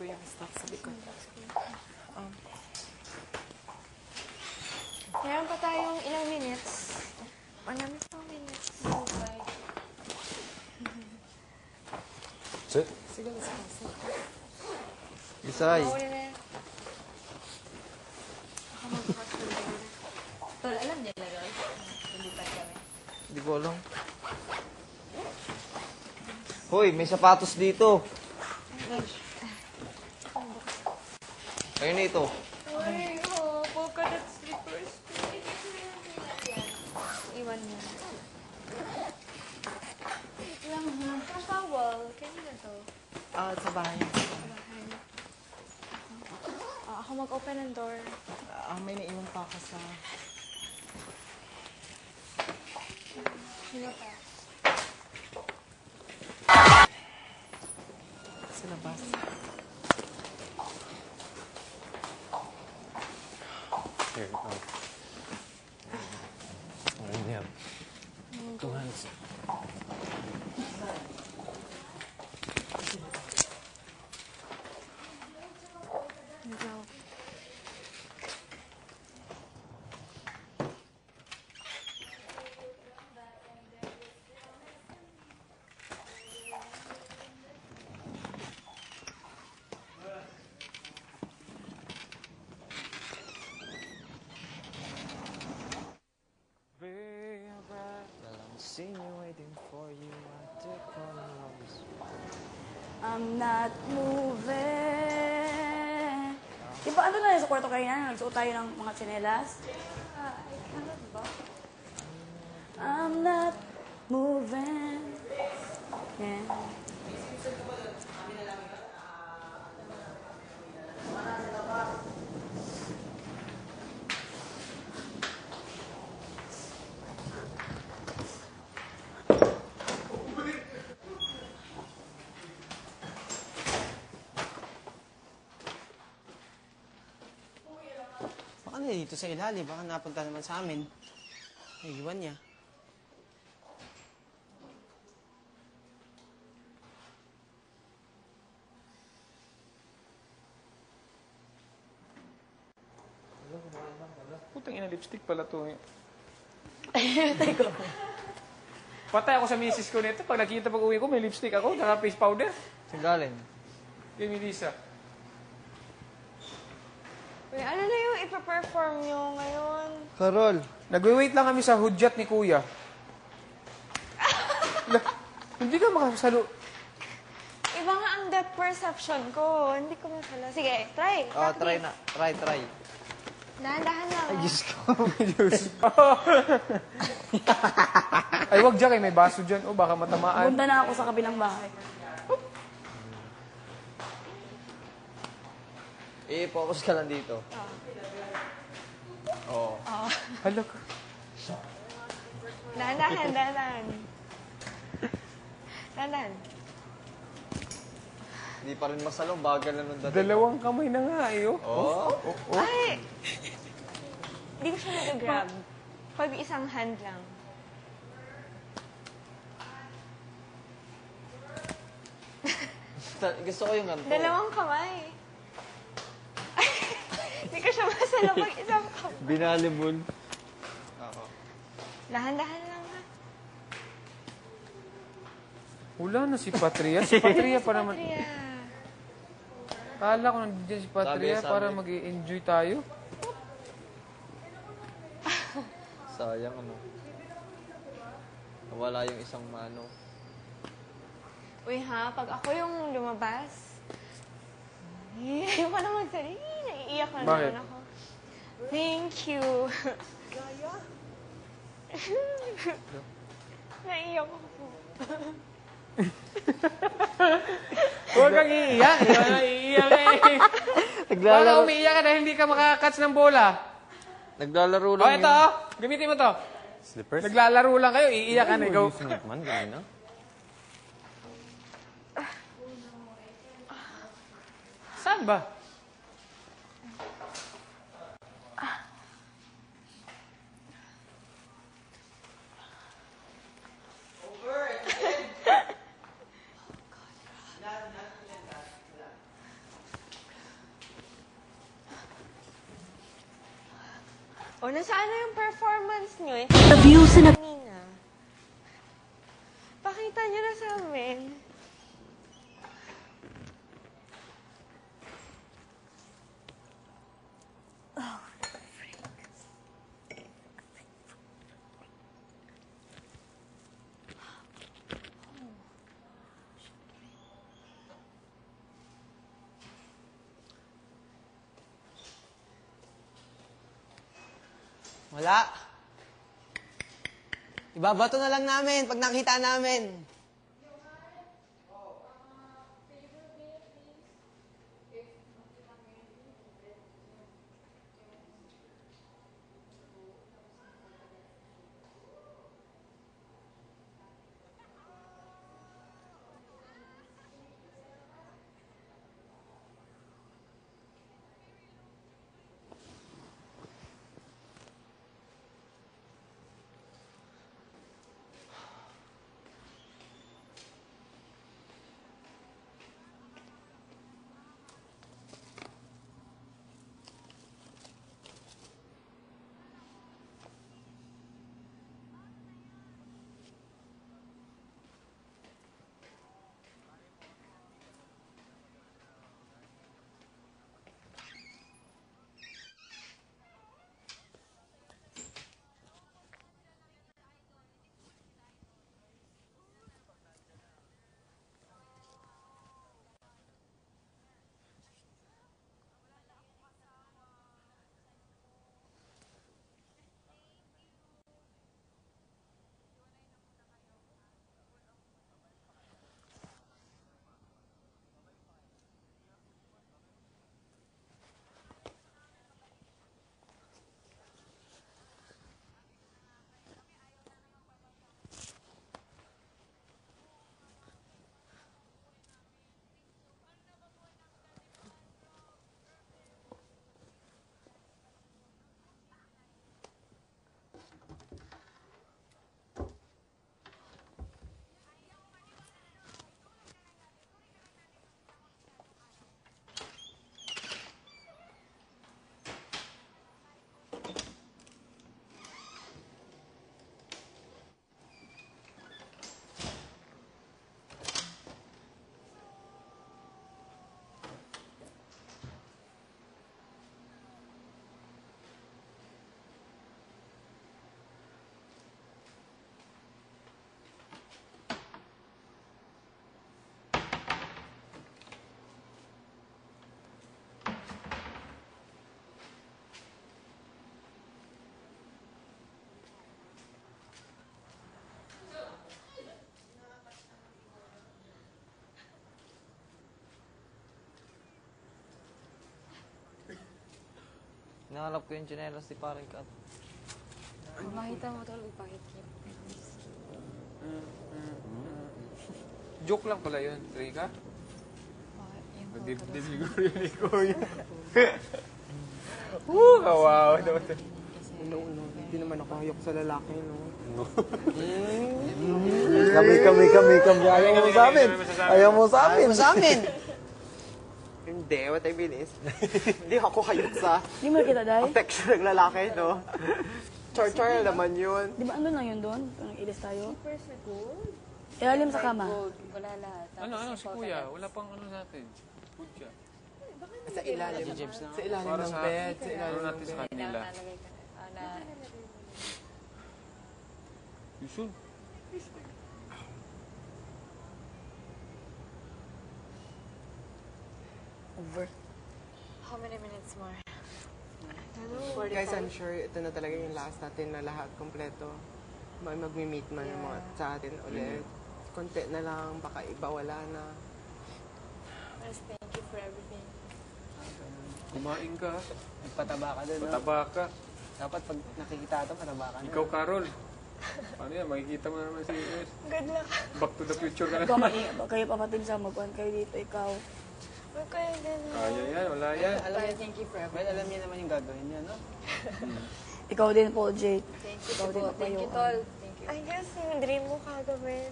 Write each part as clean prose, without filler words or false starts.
ko yung stuff sa likod. Meron pa tayong ilang minutes. Marami pang minutes. Sit. Sige, let's go. Bisay. Mauli na yan. Baka mag-hustle na. Tol, alam niya na guys. Lilipat kami. Hindi ko alam. Hoy, may sapatos dito. Ayun na ito. Ay, polka dot slippers. Iwan niya. Wait lang ha. Ang towel. Kanina to. Sa bahay. Bahay. Ako mag-open ng door. May naiwan pa ako sa... Sino pa? sa labas. Here, yeah. 2 hands. Ikaw. I'm not moving. Di ba ano na sa kwarto kayo na? Nagsuot tayo ng mga tsinelas? I'm not moving. Yeah. Baka na dito sa ilalim. Baka napunta naman sa amin. Ay, iwan niya. Putang ina, lipstick pala to. Patay ako sa misis ko nito. Pag nakita pag-uwi ko, may lipstick ako. Naka face powder. Saan galing? Kay Melissa. Uy, ano na yung ipa-perform nyo ngayon? Carol. Nagwi-wait lang kami sa hudyat ni Kuya. Hindi ka makasalo. Iba nga ang depth perception ko. Hindi ko masala. Sige, try. Try na. Try. Dahan-dahan lang. Ay, Diyos ko. Ay, wag dyan kayo. May baso dyan. O, baka matamaan. Punta na ako sa kabilang bahay. I-focus ka lang dito. Oo. Hala ka. Dahan-dahan. Dahan-dahan. Hindi pa rin masalo. Bagal na nung dating. Dalawang kamay na nga eh. Oh. Ay! Hindi ko siya nag-grab. Pag isang hand lang. Gusto ko yung ganito. Dalawang kamay. Hindi ko siya masala pag isang kamay. Binalibol. Oo. Dahan-dahan lang ha. Wala na si Patria. Si Patria pa naman. Patria. Kala ko nandiyan si Patria Sabi. para mag-i-enjoy tayo. Sayang ano. Wala yung isang mano. Uy ha, pag ako yung lumabas, ayoko na magsalita. Naiiyak na Bakit? naman ako. Thank you. Gaya? Naiiyak ako. Huwag kang iiyak. Iiyak eh. Baka umiiyak ka dahil hindi ka makakatch ng bola. Naglalaro lang Oh, ito oh. Gamitin mo to. Slippers? Naglalaro lang kayo. Iiyak ka na. Go. Using it man, ganun na. Saan ba? O, nasaan na yung performance nyo? The views na... Kanina. Pakita nyo na sa amin. Wala. Ibabato na lang namin pag nakita namin. Hinahanap ko yung tsinelas ni Paring Kat. Kung makita mo tol, ipakikip. Joke lang pala yun, Rika. Deliver yun ni Kuya. Kawawa naman. No, hindi naman ako hayok sa lalaki, no? Kami. Ayaw mo sa amin. Ayaw mo sa Ayaw mo sa amin! Hindi, what I mean is, hindi ako hayok sa Di mo nakita, Day? affection ng lalaki, no? Char-char naman yun. Di ba andun lang yun doon? Kung ilis tayo? Ilalim sa kama. Wala lahat. Ano, si Kuya. Wala pang ano natin. Food siya. Sa ilalim, sa ilalim Para ng sa, bed, sa ilalim ano ng natin sa bed. kanila. Nalagay ka na. Yun. Over. How many minutes more? Guys, I'm sure ito na talaga yung last natin na lahat kompleto. Mag-meet man yung mga sa atin ulit. Konti na lang, baka iba wala na. Mas thank you for everything. Kumain ka. Pataba ka din, no? Pataba ka. Dapat pag nakikita ito, pataba ka na. Ikaw, Carol. Paano yan? Makikita mo naman si US. Good luck. Back to the future ka na. Kayo papatid sa magkuhan kayo dito, ikaw. Huwag kayo ganun. Kaya yan, wala yan. Thank you forever. Well, alam niya naman yung gagawin niya, no? Ikaw din, Paul Jake. Thank you Ikaw din, po. Thank you, Papayo. Tol. Thank you. I guess yung dream mo kagawin.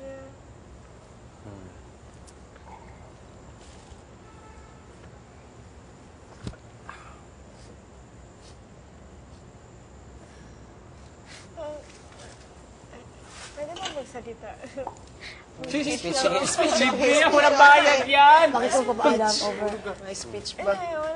Pwede ba magsalita? Speech. Libre yan, walang bayad yan. Bakit ko papaadam over? May speech Ayun,